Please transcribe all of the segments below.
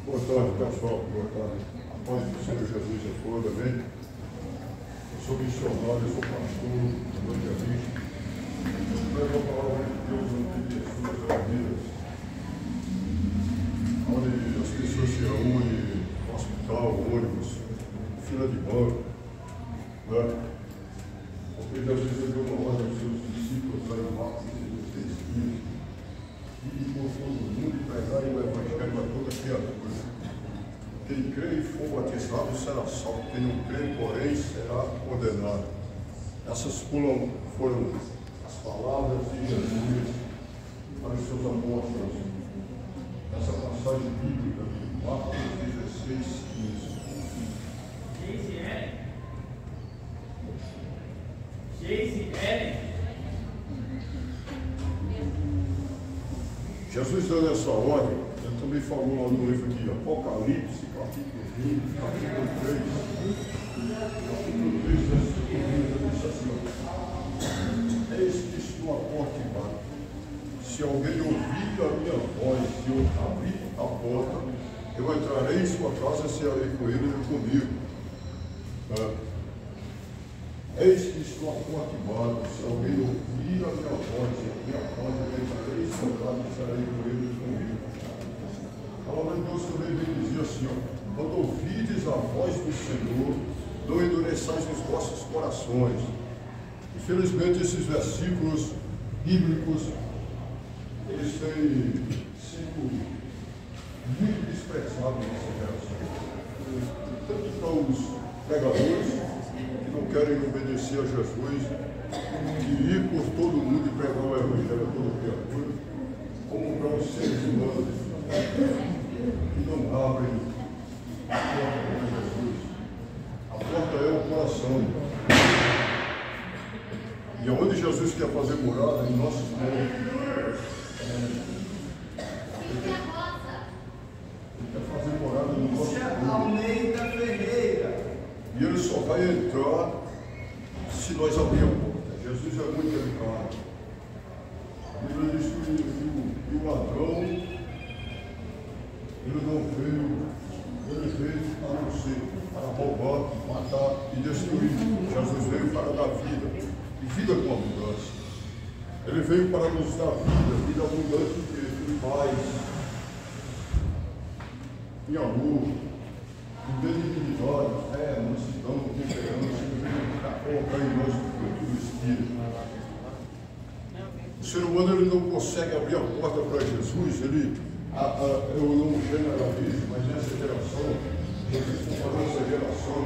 Boa tarde, pessoal. Boa tarde. A paz do Senhor Jesus é toda, amém? Eu sou missionário, eu sou pastor, evangelista. Eu levo a palavra de Deus onde pessoas vidas, onde as pessoas se reúnem, no hospital, ônibus, fila de banco, né? Porque Jesus deu uma ordem aos seus discípulos lá em Marcos 16:15. E por todo mundo e pregar o Evangelho a toda criatura. Quem crê e for batizado será salvo, quem não crê, porém, será condenado. Essas foram as palavras de Jesus para os seus apóstolos. Essa passagem bíblica de Marcos 16:15. Jesus dando essa ordem, ele também falou lá no livro de Apocalipse, capítulo 20, capítulo 3. Capítulo 3, versículo 20, ele disse assim: eis que estou à porta e bato. Se alguém ouvir a minha voz e eu abrir a porta, eu entrarei em sua casa e cearei com ele e comigo. Eis que estou à porta e bato. Se alguém ouvir a minha voz e abrir a porta, eu entrarei em sua casa e cearei com ele e comigo. A palavra de Deus também vem dizer assim: quando ouvides a voz do Senhor, não endureçais os vossos corações. Infelizmente, esses versículos bíblicos, eles têm sido muito desprezados nessa geração. Tanto para os pregadores, que não querem obedecer a Jesus, de ir por todo mundo e pregar o Evangelho a toda criatura, como para os seres humanos que não abrem a porta para Jesus. A porta é o coração. E aonde Jesus quer fazer morada, em nossos mãos. Ele quer fazer morada no nosso corpo. E ele só vai entrar se nós abrirmos a porta. Jesus é muito delicado. A Bíblia diz que o ladrão, ele não veio, ele veio a não ser para roubar, matar e destruir. Jesus veio para dar vida, e vida com abundância. Ele veio para nos dar vida abundante em paz, em amor, em benignidade, fé, mansidão, temperança, que veio para colocar em nós o fruto do Espírito. O ser humano ele não consegue abrir a porta para Jesus, eu não generalizo, mas nessa geração, Jesus está falando essa geração,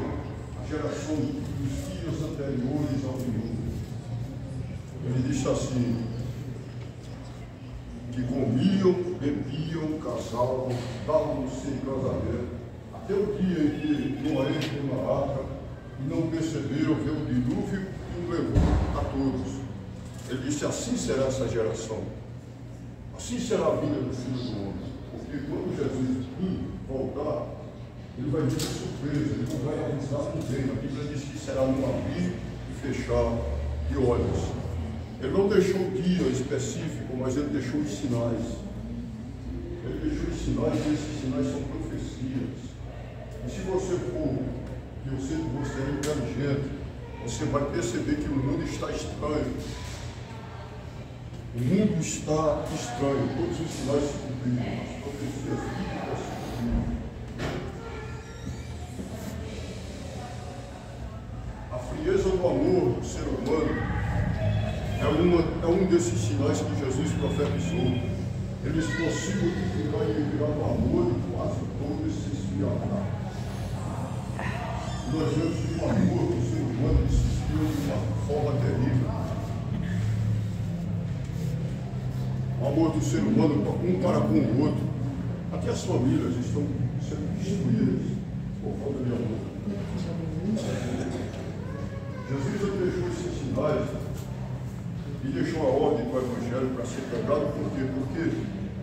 a geração dos filhos anteriores ao mundo. Ele disse assim: que comiam, bebiam, casavam, davam-se em casamento, até o dia em que Noé entrou na arca e não perceberam, veio o dilúvio e o levou a todos. Ele disse: assim será essa geração, assim será a vida do Filho do Homem, porque quando Jesus voltar, ele vai vir de surpresa, ele não vai avisar ninguém. A Bíblia diz que será num abrir e fechar de olhos. Ele não deixou o dia específico, mas ele deixou os sinais. Ele deixou os sinais, e esses sinais são profecias. E se você for, e eu sei que você é inteligente, você vai perceber que o mundo está estranho. O mundo está estranho, todos os sinais se cumpriram, as profecias bíblicas se cumpriram. A frieza do amor do ser humano é um desses sinais que Jesus profetizou. Eles possível multiplicar e virar o amor e quase todos se esfriará. Nós vemos que o amor do ser humano se esfriou de uma forma terrível. O amor do ser humano um para com o outro. Até as famílias estão sendo destruídas por falta de amor. Jesus deixou esses sinais e deixou a ordem do Evangelho para ser pregado. Por quê? Porque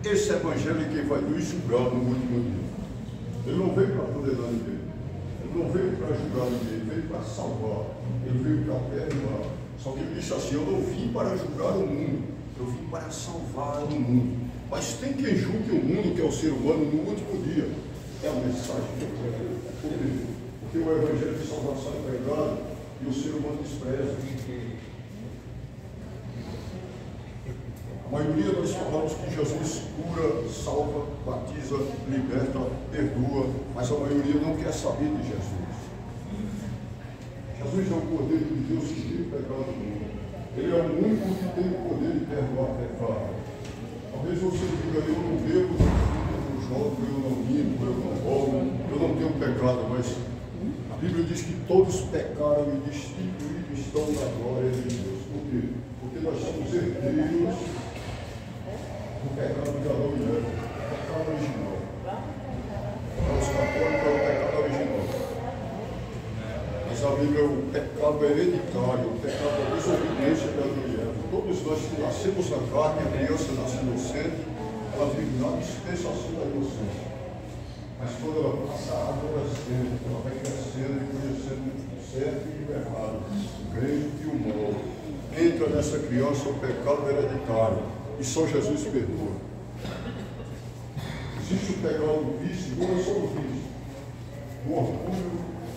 esse Evangelho é quem vai nos julgar no último dia. Ele não veio para condenar ninguém. Ele não veio para julgar ninguém. Ele veio para salvar. Ele veio para perdoar. Só que ele disse assim: eu não vim para julgar o mundo, eu vim para salvar o mundo. Mas tem quem julgue o mundo, que é o ser humano, no último dia. É a mensagem que eu quero. Porque o Evangelho de salvação é pregado e o ser humano despreza. A maioria nós falamos que Jesus cura, salva, batiza, liberta, perdoa, mas a maioria não quer saber de Jesus. Jesus é o Cordeiro de Deus que tira o pecado do mundo. Ele é o único que tem o poder de perdoar pecado. Talvez você diga, eu não bebo, eu não jogo, eu não minto, eu não roubo, eu não tenho pecado, mas a Bíblia diz que todos pecaram e destituídos estão na glória de Deus. Por quê? Porque nós somos herdeiros do pecado de Adão e Eva, o pecado original. Para os católicos é o pecado original. Mas a Bíblia é o pecado hereditário, o pecado da desobediência de Adão e Eva. Todos nós que nascemos na carne, a criança nasce inocente, ela vive na dispensação da inocência. Mas quando ela passa a adolescente, ela vai crescendo e conhecendo o certo e o errado, o grande e o mal. Entra nessa criança o pecado hereditário. E só Jesus perdoa. Existe o pecado do vício, não é só o vício. Do orgulho,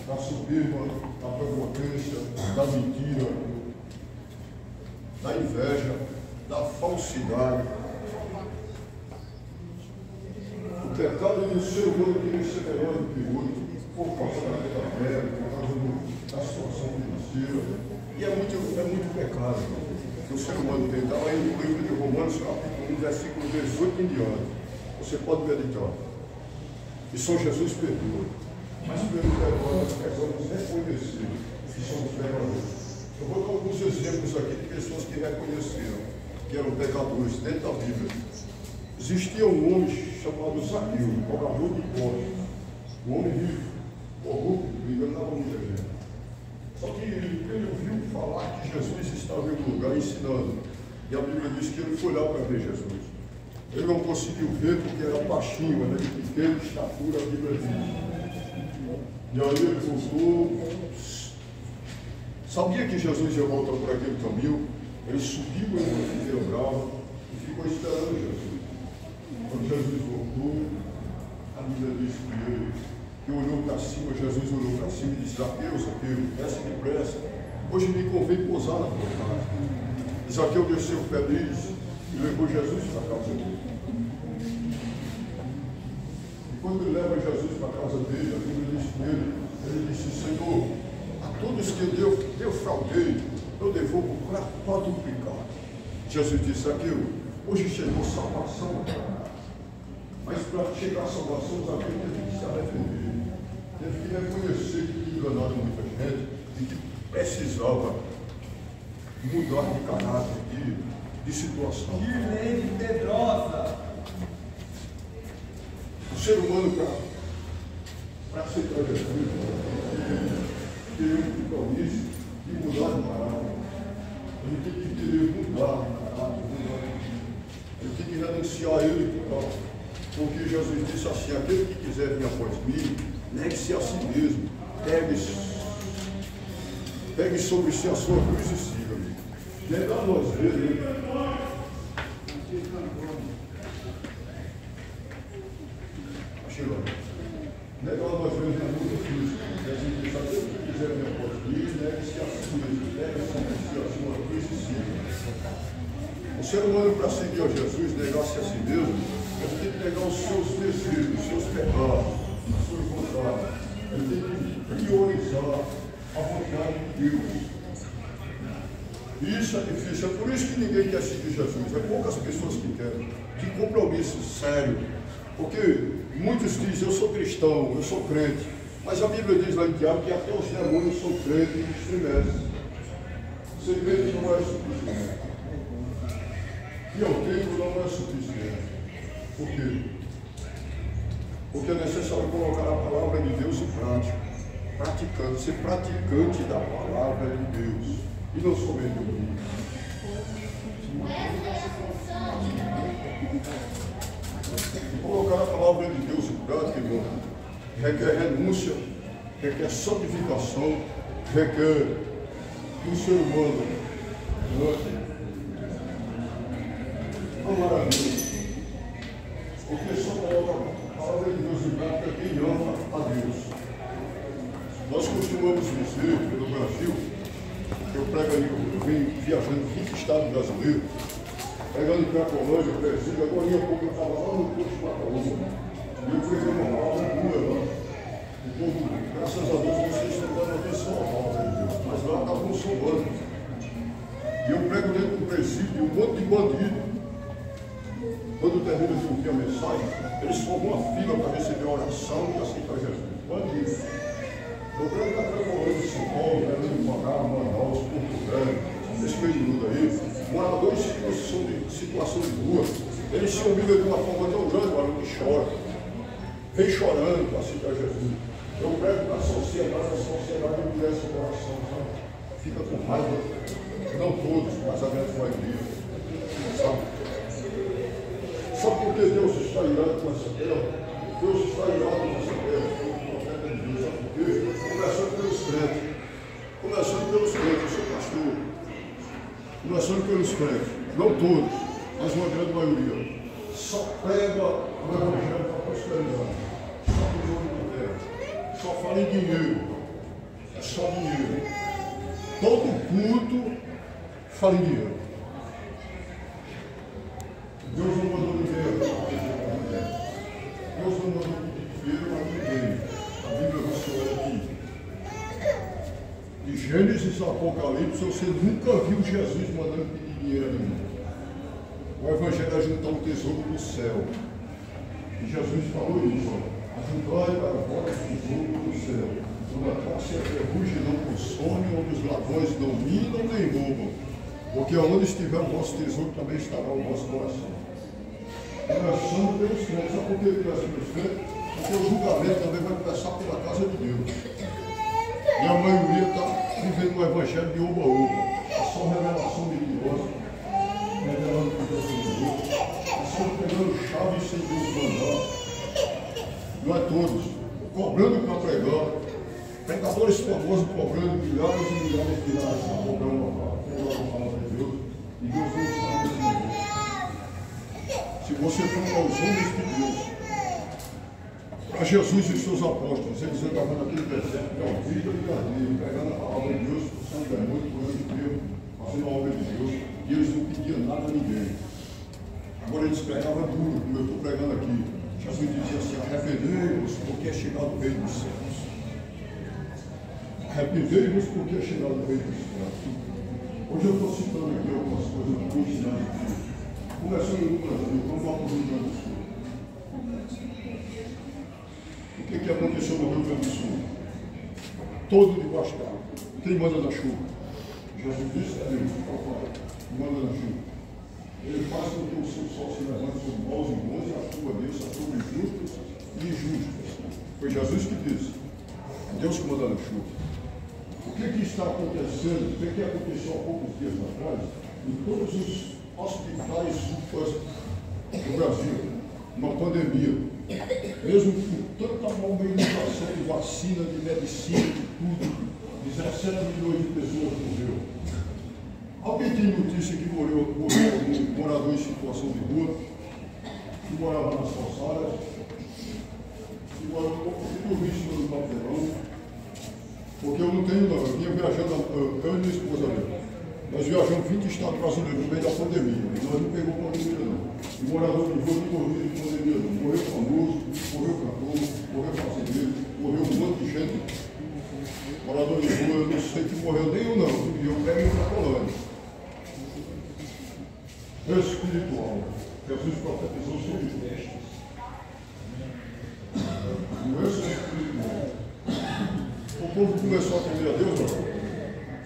da soberba, da prepotência, da mentira, da inveja, da falsidade. O pecado do ser humano querer ser melhor do que o outro, por causa da vida velha, por causa da situação financeira. E é muito pecado que o ser humano tem. Está aí no livro de Romanos, capítulo 1, versículo 18 em diante. Você pode meditar. E só Jesus perdoa. Mas pelo perdão nós precisamos reconhecer que somos pecadores. Eu vou dar alguns exemplos aqui de pessoas que reconheceram que eram pecadores dentro da Bíblia. Existia um homem chamado Zaqueu, cobrador de impostos. Um homem rico, corrupto, enganava muita gente. Só que ele ouviu falar que Jesus estava em um lugar ensinando. E a Bíblia diz que ele foi lá para ver Jesus. Ele não conseguiu ver porque era baixinho, era de pequena estatura, a Bíblia diz. E aí ele voltou. Sabia que Jesus ia voltar por aquele caminho. Ele subiu em uma figueira brava e ficou esperando Jesus. Quando Jesus voltou, a Bíblia diz que ele olhou para cima, Jesus olhou para cima e disse: Zaqueu, desce depressa, hoje me convém pousar na tua casa. Zaqueu desceu feliz e levou Jesus para a casa dele. E quando ele leva Jesus para a casa dele, a Bíblia diz que ele disse: Senhor, a todos que eu fraudei, eu devolvo quadruplicado. Jesus disse: Zaqueu, hoje chegou salvação. Mas para chegar a salvação, Zaqueu teve que se arrepender. Teve que reconhecer que tinha enganado muita gente e que precisava mudar de caráter, de situação. Que pedrosa! O ser humano, para aceitar Jesus, tem um compromisso de mudar de caráter. Ele tem que querer mudar de caráter. Ele tem que renunciar a ele total. Porque Jesus disse assim: aquele que quiser vir após mim, negue-se a si mesmo, pegue sobre si a sua cruz e siga-me. Negar nós vezes, negar nós vezes é muito difícil. Jesus disse: aquele que quiser vir após mim, negue-se a si mesmo, pegue sobre si a sua cruz e siga-me. O ser humano, para seguir a Jesus, negar-se a si mesmo, ele tem que negar os seus desejos, os seus pecados, a sua vontade. Ele tem que priorizar a vontade de Deus. E isso é difícil, é por isso que ninguém quer seguir Jesus. É poucas pessoas que querem, de compromisso sério. Porque muitos dizem: eu sou cristão, eu sou crente. Mas a Bíblia diz lá em Tiago que até os demônios são crentes e estremecem. Ser crente não é suficiente. E ao tempo não é suficiente. Por quê? Porque é necessário colocar a palavra de Deus em prática. Praticante, ser praticante da palavra de Deus. E não somente ouvir. Colocar a palavra de Deus em prática, irmão, requer renúncia, requer santificação, requer que o ser humano amar a Deus. Porque só coloca a palavra de Deus em prática quem anos visitei pelo Brasil, eu prego ali, eu venho viajando em 20 estados brasileiros, pegando em Cracolândia, Brasília, agora há pouco eu estava lá no Porto de Macaúba, e eu fui ver uma aula de rua lá. O povo, graças a Deus, vocês estão dando atenção à aula, mas lá estavam somando. E eu prego dentro do presídio, um monte de bandido. Quando termina de ouvir a mensagem, eles formam uma fila para receber a oração e aceitar Jesus. Bandido. Eu prego na Cracolândia de São Paulo, Belém do Pará, Manaus, Porto Velho, esse meio de mundo aí, moradores em situação de rua, eles se humilham de uma forma tão grande, o aluno chora. Vem chorando para aceitar Jesus. Eu prego na sociedade, a sociedade endurece o coração, sabe? Fica com raiva. Não todos, mas a grande maioria. Sabe? Sabe por que Deus está irado com essa terra? Deus está irado com essa terra. Sabe por quê? Começando pelos crentes. Começando pelos crentes, eu sou pastor. Começando pelos crentes. Não todos, mas uma grande maioria. Só prega o evangelho para a prosperidade. Só por ouro na terra. Só fala em dinheiro. É só dinheiro. Todo culto fala em dinheiro. Deus não mandou ninguém. Deus não mandou dinheiro a ninguém. A Bíblia você olha aqui. De Gênesis a Apocalipse, você nunca viu Jesus mandando pedir dinheiro a ninguém. O Evangelho é juntar um tesouro no céu. E Jesus falou isso, ajudai para vós o tesouro no céu, onde a traça e a ferrugem não consomem, onde os ladrões dominam nem roubam. Porque onde estiver o vosso tesouro, também estará o vosso coração. Começando pelos crentes. Sabe por que começa pelos crentes? Porque o julgamento também vai começar pela casa de Deus. E a maioria está vivendo um evangelho de oba-oba. É só revelação religiosa. Revelando que Deus é Deus. Estão pegando chave sem Deus mandar. Não é todos. Cobrando para pregar. Pregadores famosos cobrando milhares e milhares de reais para cobrar uma palavra de Deus. E Deus não está nesse negócio. Se você for aos homens de Deus, para Jesus e os seus apóstolos, eles andavam naquele deserto, que é uma vida de carneiro, pregando a palavra de Deus, são demônios, por ano inteiro, fazendo a obra de Deus, e eles não pediam nada a ninguém. Agora eles pregavam duro, como eu estou pregando aqui. Jesus dizia assim: arrependei-vos, porque é chegado o Rei dos céus. Arrependei-vos, porque é chegado o Rei dos céus. Hoje eu estou citando aqui algumas coisas do cidade aqui. Começando no Brasil, vamos lá para o Rio Grande do Sul. O que aconteceu no Rio Grande do Sul? Todo debaixo d'água. Quem manda na chuva? Jesus disse a Deus, manda na chuva. Ele faz com que o seu sol se levante sobre maus e bons e a chuva desça sobre justos e injustos. Foi Jesus que disse. É Deus que manda na chuva. O que está acontecendo? O que aconteceu há poucos dias atrás? Em todos os hospitais do Brasil, uma pandemia. Mesmo com tanta mobilização de vacina, de medicina, de tudo, 17 milhões de pessoas morreram. Alguém tem notícia que morreu algum morador em situação de rua, que morava nas calçadas, que morava no risco do papelão? Porque eu não tenho, não. Eu vinha viajando, eu e minha esposa ali. Nós viajamos 20 estados brasileiros no meio da pandemia. E nós não pegamos pandemia, não. E morador de rua não morreu de pandemia, não. Morreu famoso, morreu cantor, morreu fazendeiro, morreu um monte de gente. Morador de rua, eu não sei que morreu nem eu, não. E eu pego para a Colônia. Espiritual. Jesus profetizou sobre testes. Doença espiritual. O povo começou a atender a Deus, não?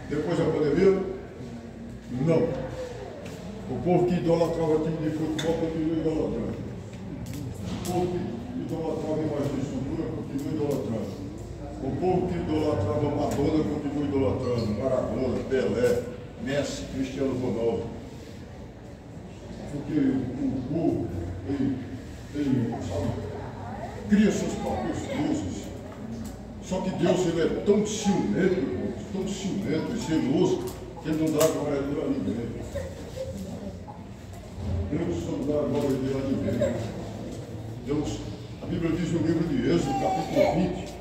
Depois da pandemia? Não. O povo que idolatrava time de futebol continua idolatrando. O povo que idolatrava imagem de estrutura continua idolatrando. O povo que idolatrava Madonna continua idolatrando. Maradona, Pelé, Messi, Cristiano Ronaldo. Porque o povo sabe, cria seus próprios deuses. Só que Deus ele é tão ciumento, tão ciumento e zeloso, que ele não dá glória dele a ninguém. Deus não dá glória dele a ninguém. Deus, a Bíblia diz no livro de Êxodo, capítulo 20,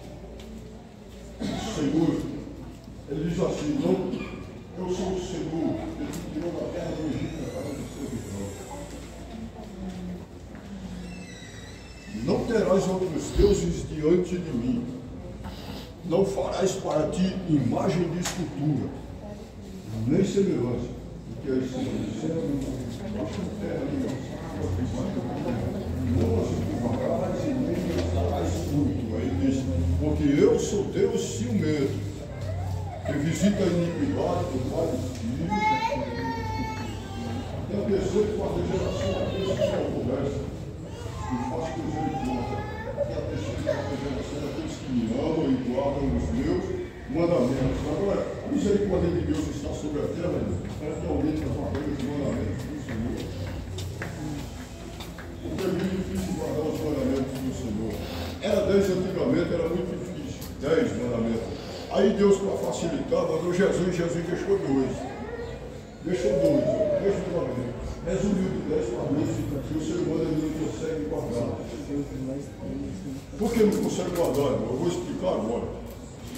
Senhor, ele diz assim, não, eu sou o Senhor, ele te tirou da terra do Egito para fazer o seu não terás outros deuses diante de mim. Não farás para ti imagem de escultura, nem semelhança, porque as semelhanças baixo da terra não as culparás e nem as darás fruto. Aí diz, porque eu sou Deus ciumento, que visita a iniquidade do pai dos filhos, e a terceira e quarta geração a Deus que não conversa. E faço misericórdia, e a terceira e quarta geração daqueles que me amam e guardam os meus mandamentos. Agora, a misericórdia de Deus está sobre a terra, para que alguém guarde os mandamentos do Senhor. Porque é muito difícil guardar os mandamentos do Senhor. Era 10 antigamente, era muito difícil, 10 mandamentos. Aí Deus, para facilitar, mandou Jesus deixou 2. Deixou 2, deixa o mandamento. Resumiu de 10 para 12, que o ser humano não consegue guardar. Por que não consegue guardar? Eu vou explicar agora.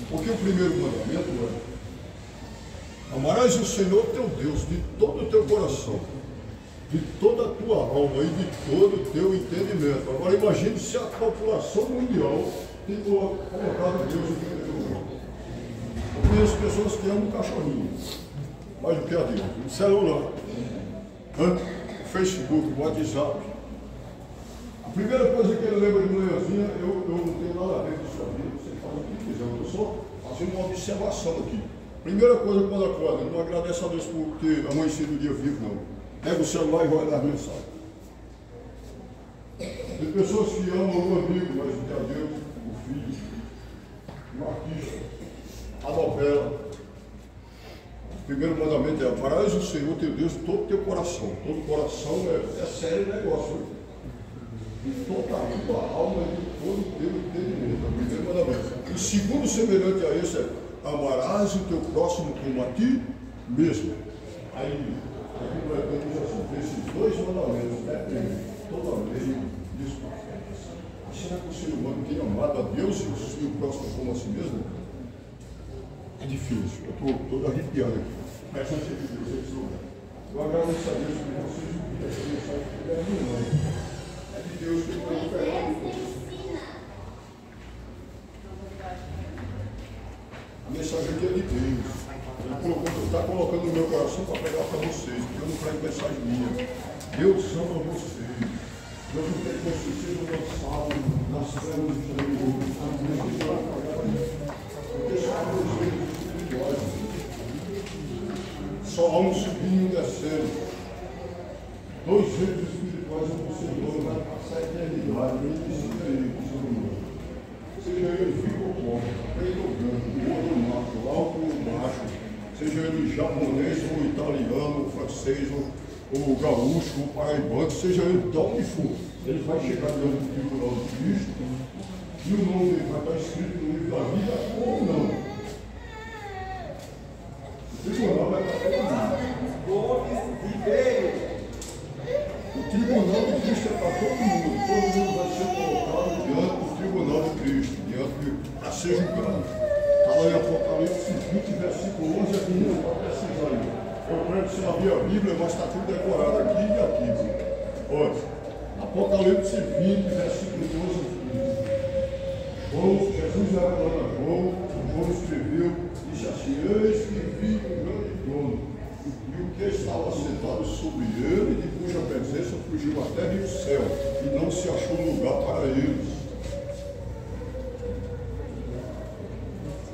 Porque o primeiro mandamento é: amarás o Senhor teu Deus de todo o teu coração, de toda a tua alma e de todo o teu entendimento. Agora imagine se a população mundial tem colocado Deus em primeiro lugar. Eu conheço pessoas que amam um cachorrinho, mais do que a Deus, um celular. Facebook, WhatsApp. A primeira coisa que ele lembra de manhãzinha, eu não tenho nada a ver com sua vida, você faz o que quiser, eu estou só fazendo uma observação aqui. Primeira coisa quando acorda, não agradece a Deus por ter amanhecido o dia vivo, não. Pega o celular e vai olhar as mensagens. Tem pessoas que amam o amigo, mas não tem a Deus, o filho, o artista, a novela. O primeiro mandamento é: amarás o Senhor teu Deus de todo o teu coração. Todo coração é sério negócio. De toda a tua alma e de todo o teu entendimento. É o primeiro mandamento. O segundo semelhante a esse é: amarás o teu próximo como a ti mesmo. Aí, diz assim: esses 2 mandamentos dependem totalmente disso. Será que o ser humano tem amado a Deus e o próximo como a si mesmo? É difícil, eu estou todo arrepiado aqui. Mas não sei de Deus, eu agradeço a Deus por vocês ouvirem essa mensagem, porque é minha mãe. É de Deus que eu estou esperando. A mensagem aqui é de Deus. Ele está colocando no meu coração para pegar para vocês, porque eu não prego mensagem minha. Deus ama vocês. Deus não quer que vocês sejam lançados nas trevas do mundo. Porque só há 2 jeitos espirituais. Só há um subindo e um descendo. 2 jeitos espirituais é o Senhor, vai passar a eternidade. Ele precisa ir para o ser humano. Seja ele filho ou pobre, preto ou branco, gordo ou macho, alto ou baixo, seja ele japonês ou italiano, ou francês, ou gaúcho, ou paraibano, seja ele de onde for. Ele vai chegar diante do tribunal de Cristo e o nome dele vai estar escrito no livro da vida ou não. O tribunal vai estar o tribunal de Cristo é para todo mundo vai ser colocado diante do tribunal de Cristo, para ser julgado. Está lá em Apocalipse 20, versículo 11, aqui não está precisando. Eu creio que você havia a Bíblia, mas está tudo decorado aqui e aqui. Olha, Apocalipse 20, versículo 12. Jesus era lá na João escreveu, disse assim: eis que vi um grande trono, e o que estava sentado sobre ele, de cuja presença fugiu a terra e o céu, e não se achou lugar para eles.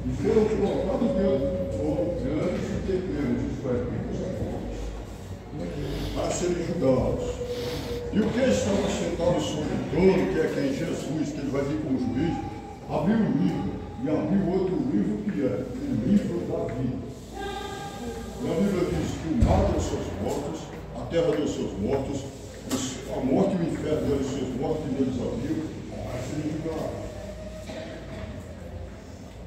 E foram colocados diante do trono grandes e pequenos, isto é, ricos e pobres, para serem julgados. E o que estava sentado sobre o trono, que é quem Jesus, que ele vai vir como juiz, abriu o livro, e abriu outro livro que é o livro da vida. E a Bíblia diz que o mar deu seus mortos, a terra deu seus mortos, a morte e o inferno deu seus mortos, e eles abriu para serem julgados.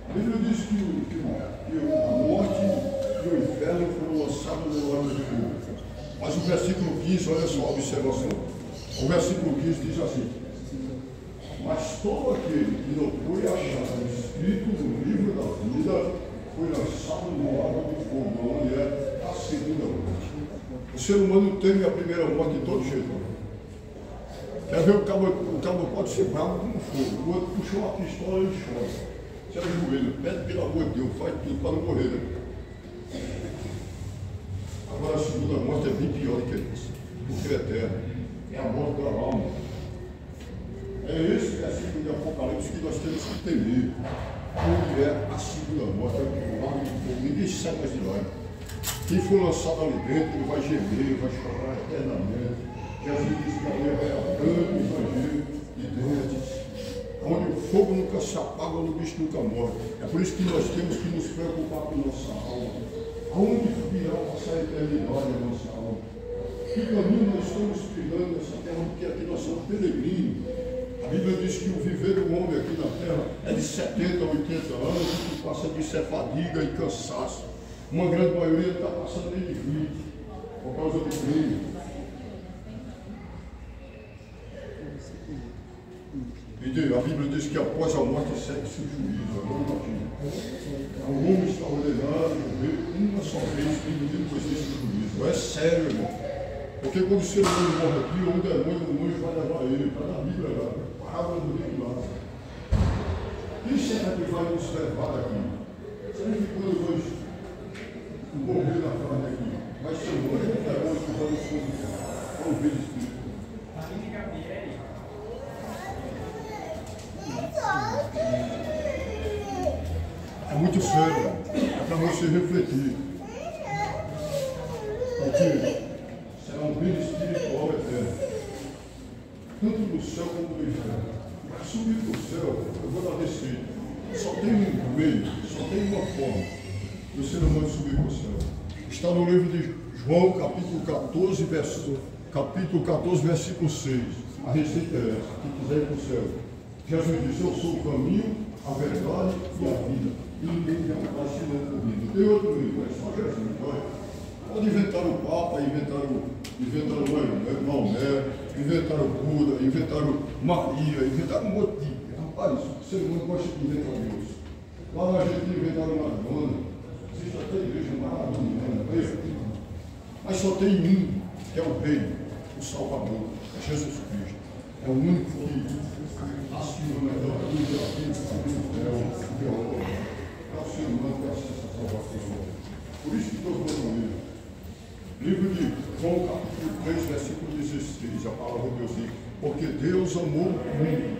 A Bíblia diz que a morte e o inferno foram lançados no lago de fogo. Mas o versículo 15, olha só a observação. O versículo 15 diz assim: Mas todo aquele que não foi achado escrito no livro da vida foi lançado no lago de fogo, onde é a segunda morte. O ser humano teme a primeira morte de todo jeito. Quer ver o cabo pode ser bravo como fogo, o outro puxou uma pistola e ele chora. Se ajoelha, pede pelo amor de Deus, faz tudo para não morrer. Né? Agora a segunda morte é bem pior do que isso, porque é eterna. É a morte da alma. É esse versículo de Apocalipse que nós temos que temer. Onde é a segunda morte, é o lago de fogo, ninguém sai mais de lá. Quem for lançado ali dentro, ele vai gemer, vai chorar eternamente. Jesus disse que ali é a branca e ranger de dentes, onde o fogo nunca se apaga, onde o bicho nunca morre. É por isso que nós temos que nos preocupar com nossa alma. Aonde virá passar a eternidade a nossa alma? Que caminho nós estamos trilhando nessa terra, porque aqui nós somos peregrinos. A Bíblia diz que o viver do homem aqui na terra é de 70 a 80 anos, o que passa disso é fadiga e cansaço. Uma grande maioria está passando nem de 20, por causa do crime. E a Bíblia diz que após a morte segue-se o juízo. Agora imagina. O homem está ordenado a morrer uma só vez, depois desse juízo. É sério, irmão. Porque quando o ser humano morre aqui, um demônio do anjo vai levar ele. Está na Bíblia lá. Parábola do rico lá. Quem será que vai nos levar aqui? Será que quando nós morrer na carne aqui, vai ser um anjo do demônio que vai nos convidar? Vamos ver isso. É muito sério, é para você refletir. Porque será um bem espiritual eterno, tanto no céu como no inferno. Para subir para o céu, eu vou dar receita. Só tem um meio, só tem uma forma do ser humano subir para o céu. Está no livro de João, capítulo 14, versículo 6. A receita é essa: quem quiser ir para o céu. Jesus disse: eu sou o caminho, a verdade e a vida. E ninguém tem um passo dentro da vida. Tem outro livro, é só Jesus. Olha. Pode inventar o Papa, inventar o Maomé, inventar o Buda, inventar o Maria, inventar um monte de. Rapaz, o ser humano gosta de inventar Deus. Lá na Argentina inventaram Maradona. Existe até a igreja maradoniana. Mas só tem um, que é o Rei, o Salvador, é Jesus Cristo. É o único que assinou na vida da vida, é o ser humano que acessa a salvação. Por isso que Deus mandou ele. Livro de João, capítulo 3, versículo 16, a palavra de Deus diz: porque Deus amou o mundo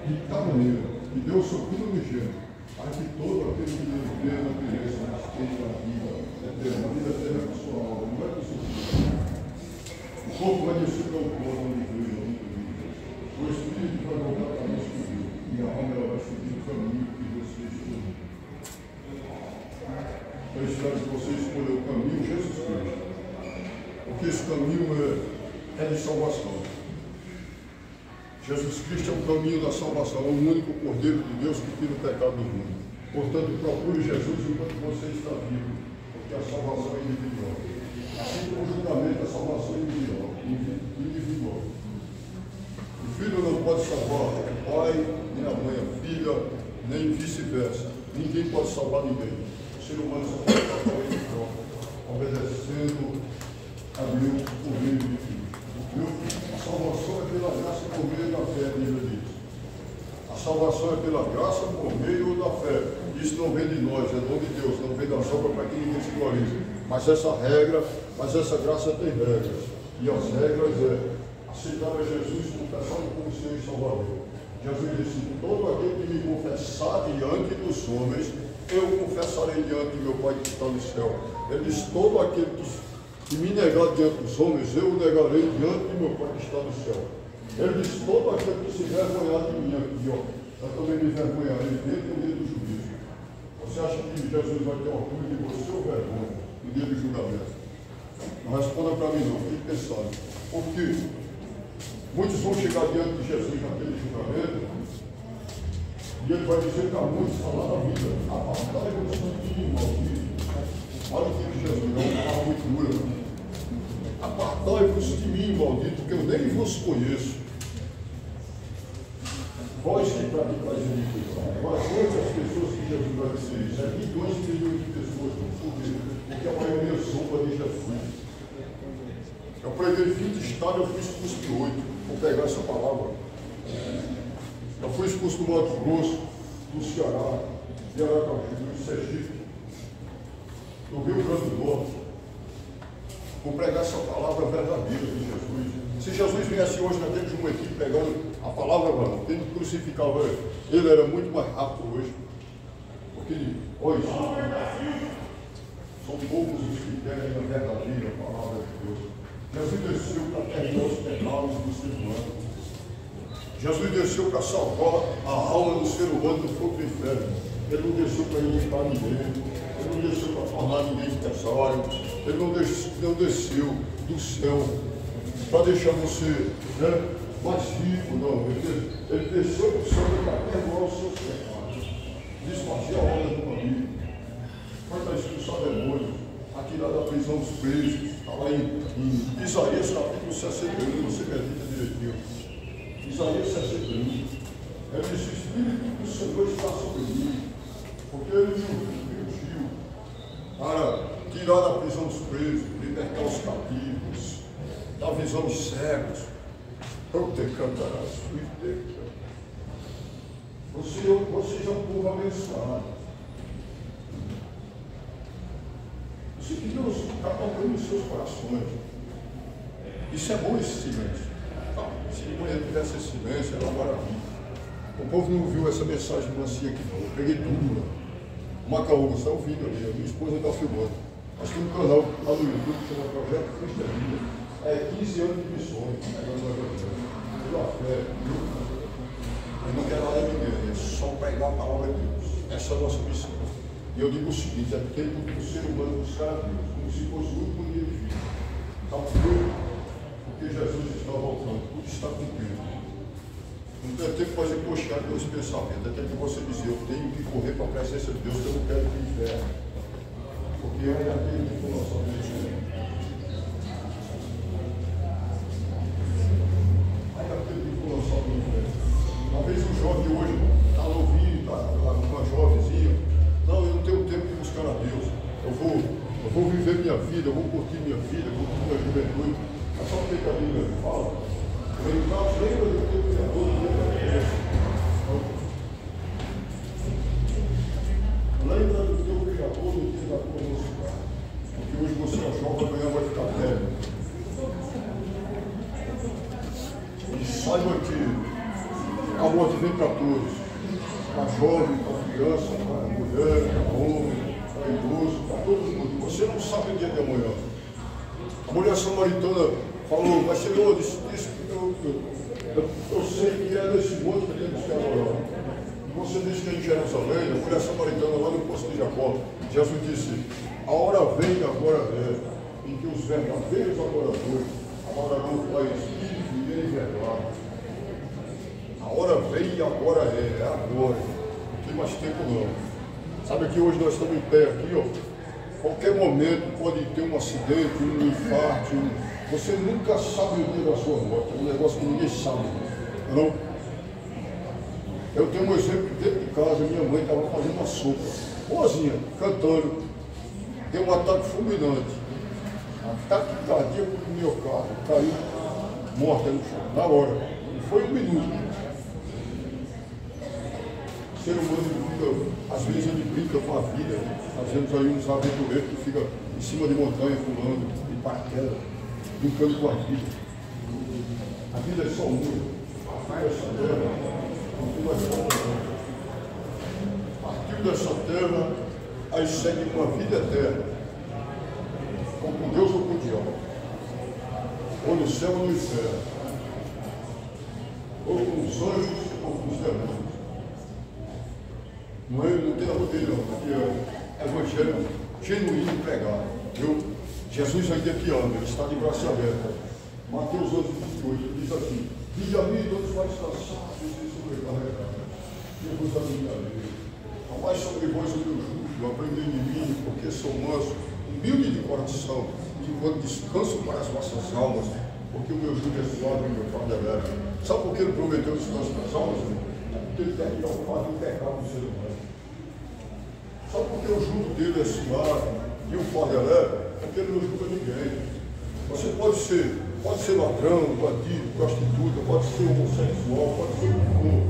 de tal maneira que deu o seu filho unigênito, para que todo aquele que nele crê não pereça, mas tenha a vida eterna. A vida eterna é a sua alma, não é do seu filho. O corpo vai descer para o corpo onde veio, o Espírito vai voltar para nos cobrir, e a alma ela vai seguir o caminho que você escolheu. Eu espero que você escolha o caminho Jesus Cristo, porque esse caminho é de salvação. Jesus Cristo é o caminho da salvação, é o único Cordeiro de Deus que tira o pecado do mundo. Portanto, procure Jesus enquanto você está vivo, porque a salvação é individual. Assim como o julgamento, a salvação é individual. O filho não pode salvar o pai, nem a mãe a filha, nem vice-versa. Ninguém pode salvar ninguém. O ser humano só pode salvar ele próprio, obedecendo a Deus por meio de Cristo. A salvação é pela graça por meio da fé, a Bíblia diz. A salvação é pela graça por meio da fé. Isso não vem de nós, é dom de Deus, não vem das obras para que ninguém se glorize. Mas essa graça tem regras. E as regras é aceitar a Jesus, confessá-lo como Senhor e Salvador. Jesus disse: todo aquele que me confessar diante dos homens, eu confessarei diante do meu Pai que está no céu. Ele disse: todo aquele que me negar diante dos homens, eu o negarei diante do meu Pai que está no céu. Ele disse: todo aquele que se envergonhar de mim aqui, ó, eu também me envergonharei dentro do dia do juízo. Você acha que Jesus vai ter orgulho de você ou vergonha no dia do julgamento? Não responda para mim não, fique pensando. Por quê? Muitos vão chegar diante de Jesus naquele julgamento e ele vai dizer que há muitos falar da vida. A batalha é o sangue do maldito. Olha o que Jesus não fala muito dura. Apartai-vos de mim, maldito, que eu nem vos conheço. Vós que praticais iniquidade. Mas hoje as pessoas que Jesus vai dizer isso, é 22 milhões de pessoas no poder, porque a maioria sombra de Jesus. Eu preguei 20 estados, eu fui expulso de 8. Vou pegar essa palavra. Eu fui expulso do Mato Grosso, do Ceará, de Aracaju, do Sergipe, do Rio Grande do Norte. Vou pregar essa palavra verdadeira de Jesus. Se Jesus viesse hoje na frente de uma equipe pregando a palavra, mano, quem crucificava ele era muito mais rápido hoje. Porque hoje são poucos os que querem a verdadeira palavra de Deus. Jesus desceu para perdoar os pecados do ser humano. Jesus desceu para salvar a alma do ser humano do fogo do inferno. Ele não desceu para irritar ninguém. Ele não desceu para tornar ninguém empresário. Ele não desceu do céu para deixar você mais rico, não. Ele desceu para o céu para perdoar os seus pecados. Desfazer a obra do amigo. Para expulsar demônios. A tirar da prisão dos presos. Está lá em Isaías capítulo 61. Você medita direitinho. Isaías 61. Ele diz: o Espírito do Senhor está sobre mim. Porque ele me ungiu para tirar da prisão dos presos, libertar os cativos, dar visão aos cegos. Eu te cantarás, você já é um povo abençoado. Isso que Deus está tocando nos seus corações. Isso é bom, esse silêncio. Se a mulher tivesse esse silêncio, era uma maravilha. O povo não ouviu essa mensagem de macia aqui não. Eu peguei tudo lá. O Macaúba está ouvindo ali, a minha esposa está filmando. Nós temos um canal lá no YouTube que chama Projeto Cristo é Vida. É 15 anos de missões. Pela fé. Eu não quero nada de ninguém, é só pregar a palavra de Deus. Essa é a nossa missão. E eu digo o seguinte: é tempo do ser humano buscar a Deus, como se fosse o último dia de vida. Sabe por quê? Porque Jesus está voltando, tudo está cumprido. Não tem tempo para você coxear Deus pensamentos, é tempo que você dizer: eu tenho que correr para a presença de Deus, que eu não quero ir para o inferno. Porque eu ainda tenho que ir nossa vida. Ainda tenho que ir para nossa vida. Talvez o jovem hoje está novinho, está uma jovenzinha. Não, eu não tenho tempo de buscar a Deus. Eu vou viver minha vida, eu vou curtir minha vida, eu vou curtir minha juventude. Mas só porque a Bíblia fala. Lembra do teu Criador, lembra do teu Criador no dia da tua mocidade. Porque hoje você é jovem, amanhã vai ficar velho. E saiba que a morte vem para todos. Para jovem, para criança, para mulher, para homem, para idoso, para todo mundo. Você não sabe o dia de amanhã. A mulher samaritana falou: mas Senhor, eu sei que é nesse monte que temos que adorar. Você disse que é em Jerusalém, a mulher samaritana lá no poço de Jacó. Jesus disse: a hora vem e agora é, em que os verdadeiros adoradores adorarão o Pai em espírito e em verdade. A hora vem e agora é agora. Não tem mais tempo não. Sabe que hoje nós estamos em pé aqui, ó. Qualquer momento pode ter um acidente, um infarto. Você nunca sabe o dia da sua morte. É um negócio que ninguém sabe. Não? Eu tenho um exemplo dentro de casa. Minha mãe estava fazendo uma sopa, boazinha, cantando. Deu um ataque fulminante. Ataque cardíaco do miocárdio. Caiu morta no chão, na hora. Não foi um minuto. O ser humano fica, às vezes ele brinca com a vida, né? Nós vemos aí uns aventureiros que ficam em cima de montanha pulando, de paraquedas, brincando com a vida. A vida é só uma. Essa terra, não tem mais nada. Partiu dessa terra, aí segue uma vida eterna. Ou com Deus ou com o diabo. Ou no céu ou no inferno. Ou com os anjos ou com os demônios. Não tem nada a ver, não, porque é evangelho genuíno pregado. Jesus ainda te ama, ele está de braço aberto. Mateus 11:28 diz assim: vinde a mim todos vais cansados e sobrecarregados. Eu vos aliviarei. Tomai sobre vós o meu jugo, aprendei de mim, porque sou manso humilde de coração, enquanto descanso para as vossas almas, porque o meu jugo é suave e o meu fardo é leve. Sabe por que ele prometeu descanso para as almas? Porque ele quer tirar o fardo do pecado do ser humano. Sabe por que o jugo dele é suave e o fardo é leve? Porque ele não julga ninguém. Você pode ser ladrão, bandido, prostituta, pode ser homossexual, pode ser o que for.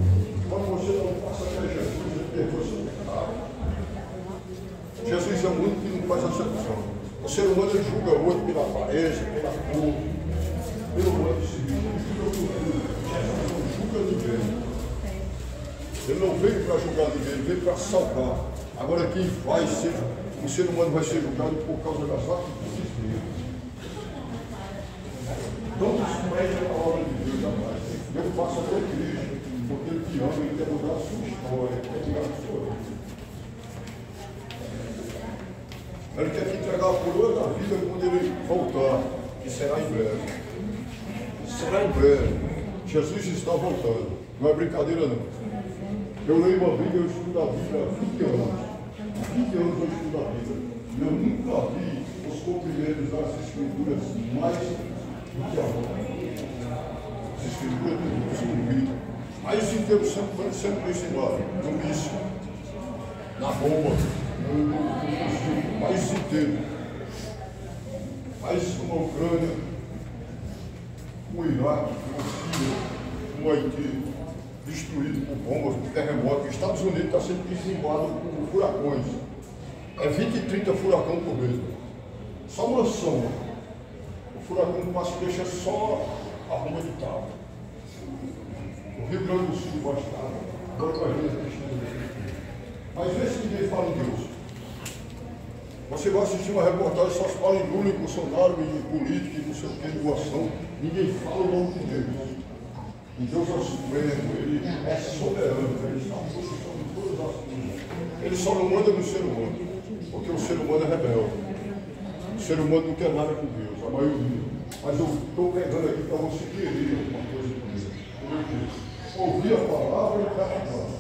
Mas você não passa até Jesus, ele perdoa seu pecado. Jesus é o único que não faz acepção. O ser humano ele julga o outro pela aparência, pela cor, pelo modo de se vestir, ele julga por tudo. Jesus não julga ninguém. Ele não veio para julgar ninguém, ele veio para salvar. Agora quem vai ser, o ser humano vai ser julgado por causa das atitudes dele. Não despreze a palavra de Deus jamais. Eu faço até Cristo, porque ele te ama e quer mudar a sua história, quer tirar a sua vida. Ele quer te entregar a coroa da vida quando ele voltar, que será em breve. Será em breve. Jesus está voltando. Não é brincadeira não. Eu leio uma Bíblia, eu estudo a Bíblia há 20 anos. Há 20 anos eu estudo a Bíblia. E eu nunca vi os comprimentos das Escrituras mais do que agora. As Escrituras têm muito escrito. Aí os inteiros sempre ensinaram. No míssil, na bomba, no país inteiro. Mas como a Ucrânia, o Iraque, o Síria, o Haiti, destruído por bombas, por terremotos. Os Estados Unidos está sendo dizimado por furacões. É 20 e 30 furacão por mês. Só uma ação. O furacão passa e deixa só a rua de carro. O Rio Grande do Sul bastava. Agora com as vezes mas vê se ninguém fala em Deus. Você vai assistir uma reportagem, só se fala em Lula, em Bolsonaro, em política, em não sei o que, em doação. Ninguém fala o nome de Deus. E Deus é o Supremo, ele é soberano, ele está em posição de todas as coisas. Ele só não manda no ser humano, porque o ser humano é rebelde. O ser humano não quer nada com Deus, a maioria. Mas eu estou pegando aqui para você querer alguma coisa com Deus. Ouvir a palavra e praticar.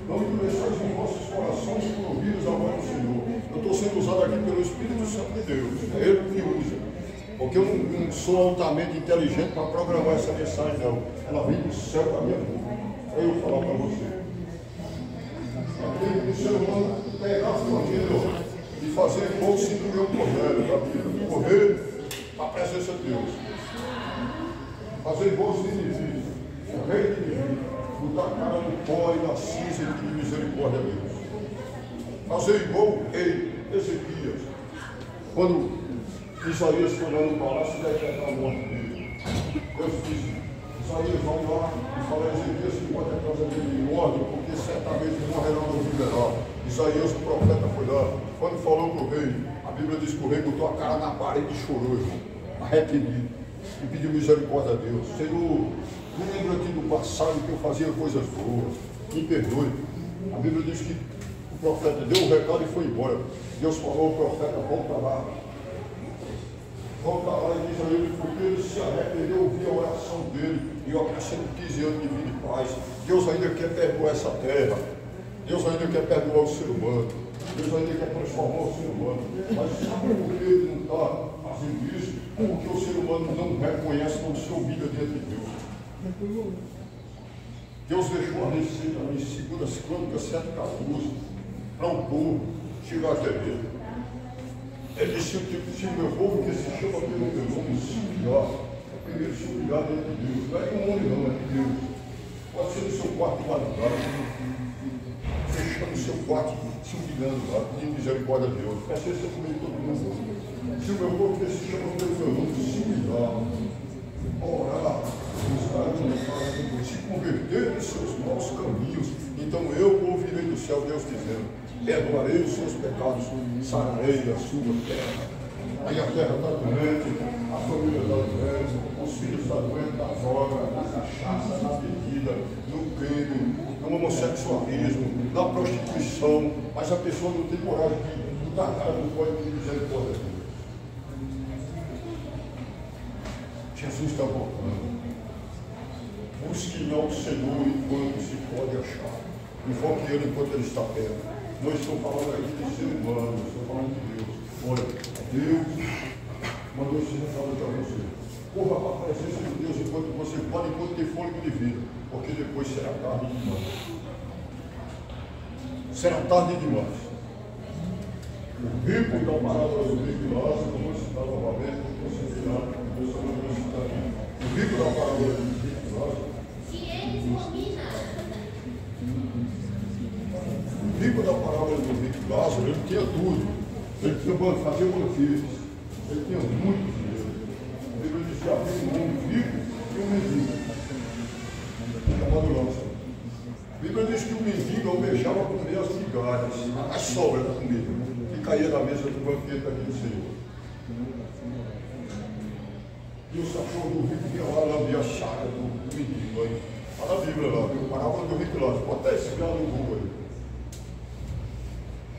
Não endureçais os vossos corações por ouvidos a voz do Senhor. Eu estou sendo usado aqui pelo Espírito Santo de Deus. É Ele que usa. Porque eu não sou altamente inteligente para programar essa mensagem, não. Ela vem do céu para a minha boca. É eu falar para você. O ser humano pegar a família e fazer igual o cinturão cordeiro da Bíblia. Correr para a presença de Deus. Fazer igual os inimigos. O rei de inimigos. Botar a cara no pó e na cinza e pedir misericórdia a Deus. Fazer igual o rei Ezequias. Quando Isaías foi lá no palácio e decretar a morte dele. Deus disse, Isaías vai lá e fala a Ezequias que bota a casa dele em ordem, porque certamente morrerá no viverá. Isaías, o profeta, foi lá. Quando falou para o rei, a Bíblia diz que o rei botou a cara na parede e chorou, irmão, arrependido, e pediu misericórdia a Deus. Senhor, me lembro aqui do passado que eu fazia coisas boas, me perdoe. A Bíblia diz que o profeta deu o recado e foi embora. Deus falou ao profeta, volta lá. Volta lá e diz a ele, porque ele se arrependeu, ouvir a oração dele, e eu acrescento 15 anos de vida e paz. Deus ainda quer perdoar essa terra, Deus ainda quer perdoar o ser humano, Deus ainda quer transformar o ser humano. Mas sabe por que ele não está fazendo isso? Porque o ser humano não reconhece, não se humilha diante de Deus. Deus deixou a receita em 2 Crônicas 7,14 para o povo chegar até ele. Ele disse, se o meu povo que se chama pelo meu nome se humilhar, primeiro se humilhar diante de Deus. Não é de um homem não, é de Deus. Pode ser no seu quarto madrugada, fechando o seu quarto, se humilhando lá, pedindo misericórdia a Deus. Peça isso comigo todo mundo. Se o meu povo que se chama pelo meu nome se humilhar, orar, se converter dos seus maus caminhos, então eu ouvirei do céu Deus dizendo, perdoarei os seus pecados, sararei a sua terra. Aí a terra está doente, a família está doente, os filhos estão doentes da droga, na cachaça, na bebida, no crime, no homossexualismo, na prostituição, mas a pessoa não tem coragem de dar cara, não pode pedir misericórdia de Deus. Jesus está voltando. Busque ao Senhor enquanto se pode achar. Invoque Ele enquanto Ele está perto. Não estou falando aqui de ser humano, estou falando de Deus. Olha, Deus mandou esse recado para você. Corra para a presença de Deus enquanto você pode, enquanto tem fôlego de vida, porque depois será tarde demais. Será tarde demais. O rico da parábola do rico de Lázaro, como eu citar novamente, você virá, Deus mandou citar aqui. O rico da parábola do rico de Lázaro. O rico da parábola do rico de Lázaro, ele tinha tudo. Ele fazia banquetes. Ele tinha muito dinheiro. A Bíblia diz que havia um homem rico e um mendigo. Chamado Lázaro. A Bíblia diz que o mendigo almejava comer as migalhas, as sobras da comida, que caía na mesa do banquete daquele Senhor. E o sacou do rico ia lá lamber a chaga do mendigo. Está na Bíblia lá, viu? Parábola do rico Lázaro. Pode até esse grau no Google aí.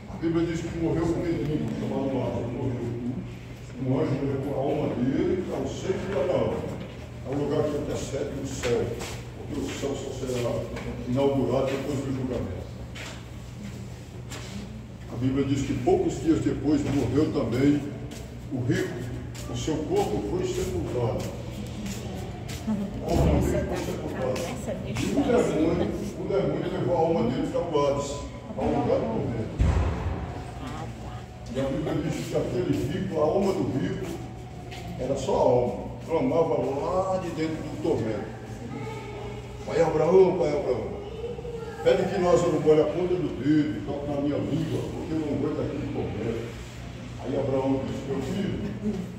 A Bíblia diz que morreu um mendigo chamado Lázaro. Morreu. Um anjo levou a alma dele ao centro de Abraão, ao lugar que antecede o céu, porque o céu só será inaugurado depois do julgamento. A Bíblia diz que poucos dias depois morreu também o rico, o seu corpo foi sepultado. O demônio levou a alma dele para o Hades, ao lugar do tormento. E a Bíblia diz que aquele rico, a alma do rico, era só a alma, clamava lá de dentro do tormento. Pai Abraão, pede que Lázaro molhe a ponta do dedo e toque na minha língua, porque eu não aguento aquele tormento. Aí Abraão disse, meu filho,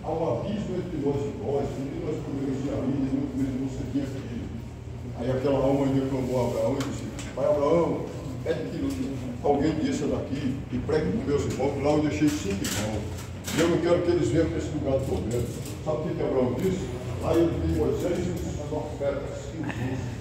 há um abismo entre nós e vós, que nem nós podemos ir ali, e muito menos você tinha filho. Aí aquela alma ainda clamou a Abraão e disse, Pai Abraão, pede que alguém desça daqui e pregue para meus irmãos, lá eu deixei 5 irmãos. E eu não quero que eles venham para esse lugar do tormento. Sabe o que Abraão disse? Lá ele tem Moisés e os profetas e os justos.